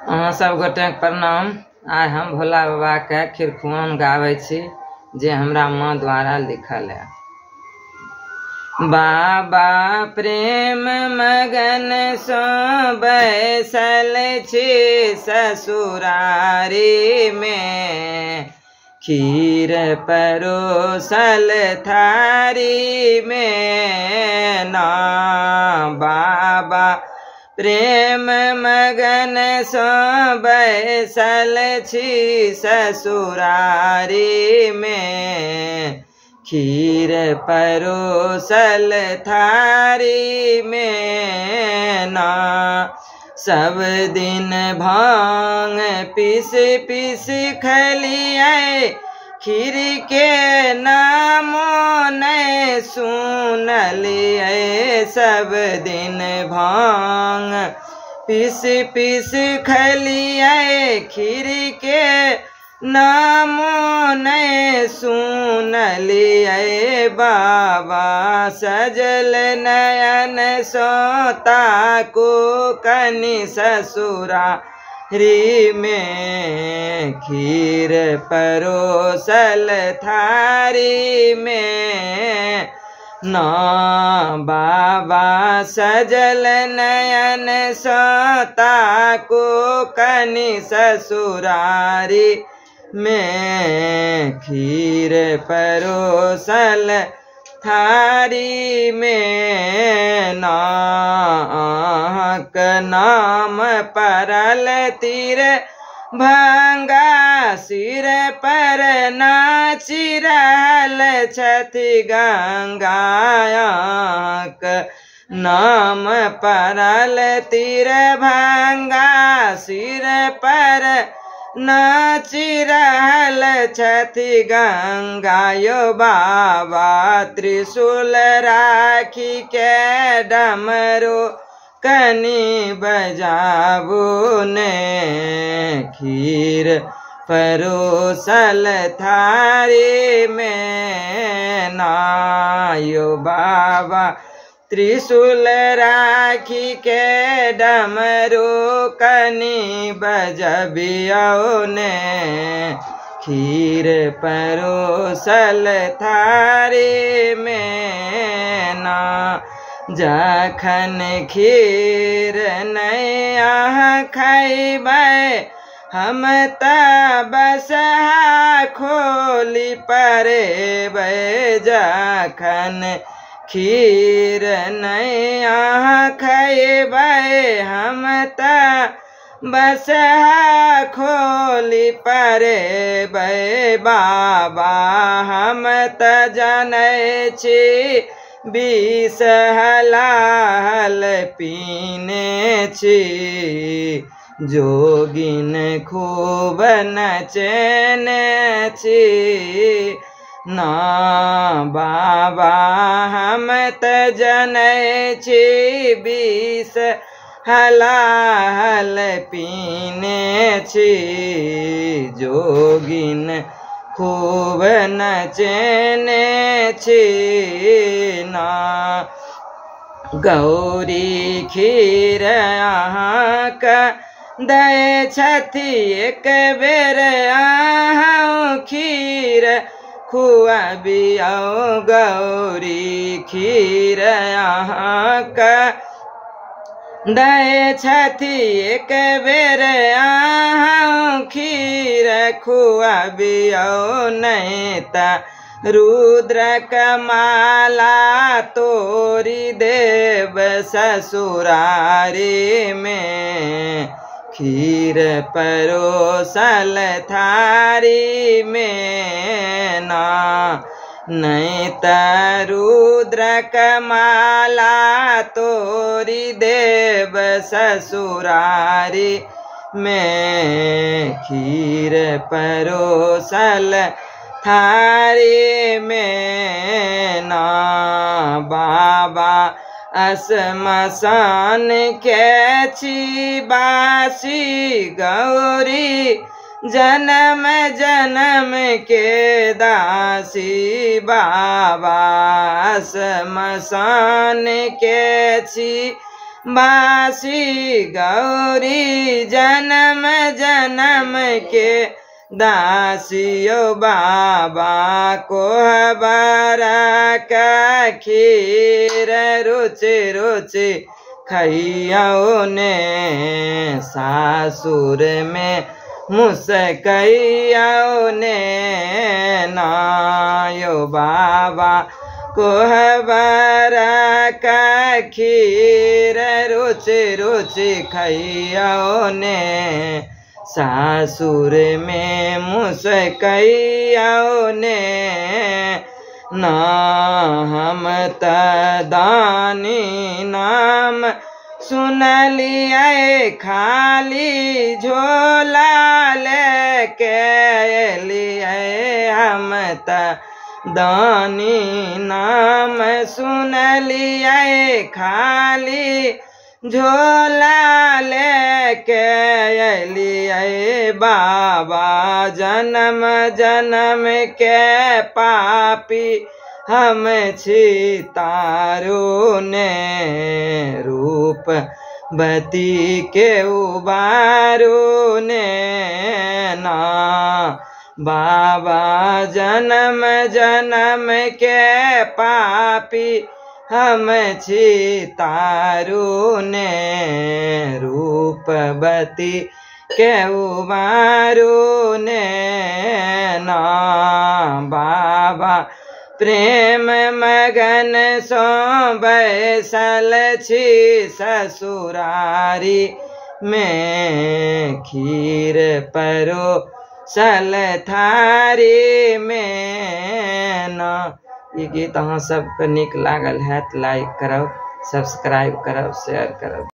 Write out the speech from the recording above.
अहाँ सब गोटे प्रणाम। आइ हम भोला बाबा के खिरखुआन गावे छी जे हमरा माँ द्वारा लिखल है। बाबा प्रेम मगन सो बैसल छी ससुरारी में, खीर परोसल थारी में ना। बाबा प्रेम मगन सो बैसल छी ससुरारी में, खीर परोसल थारी में ना। सब दिन भांग पीस पीस खलिए, खीर के नामो नहीं सुनलिए। सब दिन भांग पीस पीस खलिए, खीर के नामो नहीं सुनलिए। बाबा सजल नयन सोता को कनि ससुरारी में, खीर परोसल थारी में ना। बाबा सजल नयन सोता को कनि ससुरारी में, खीर परोसल थारी में ना। नाम परल तीर भंगा, सिर पर नाची रहल छथि गंगा। नाम परल तीर भंगा, सिर पर नाची रहल छथि गंगा। यो बाबा त्रिशूल राखी के डमरू कनि बजाबू ने, खीर परोसल थारी में ना। यो बाबा त्रिशूल राखी के डमरू कनि बजबियो ने, खीर परोसल थारी में ना। जखन खीर नहीं अहाँ खैबै, हम त बसहा खोली परेबै। जखन खीर नहीं अहाँ खैबै, हम त बसहा खोली परेबै। बाबा हम त जानै छी विष हलाहल पीने छी, जोगिन खूब नचने छी ना। बाबा हम त जानै छी विष हलाहल पीने छी, जोगिन खूब नचने छी ना। गौरी खीर अहाँके दै छथि, एक बेर अहाँ खीर खुआबियौ। गौरी खीर अहाँके दै छथि, एक बेर अहाँ खीर खुआबियौ। नहीं त रुद्रक माला तोरी देव ससुरारी में, खीर परोसल थारी में ना। नहीं त रुद्रक माला तोरी देव ससुरारी में, खीर परोसल थारी में ना। बाबा असमसान के छी बासी, गौरी जन्म जन्म के दासी। बाबा असमसान के छी बासी गौरी जन्म जन्म के दासियो बाबा को बरा का खीर रुचि रुचि खैयो ने सासुर में मुस्कैयो ने नायो बाबा कोहबरा का खीर रुचि रुचि खैयो ने सासुर में मुस्कैयो ने ना हम दानी नाम सुन लिये खाली झोला लेके लिए हम दानी नाम सुन लिये खाली झोला लेके लिए बाबा जन्म जन्म के पापी हम छी तारो ने रूप बती के उबारो ने ना बाबा जन्म जन्म के पापी हम छी तारो ने रूप बती के उबारो ने ना बाबा प्रेम मगन सो बैसल छी ससुरारी में खीर परो सल थारी में ना। ये गीत अहाँ सबके नीक लागल है तो लाइक करब, सब्सक्राइब करब, शेयर करब।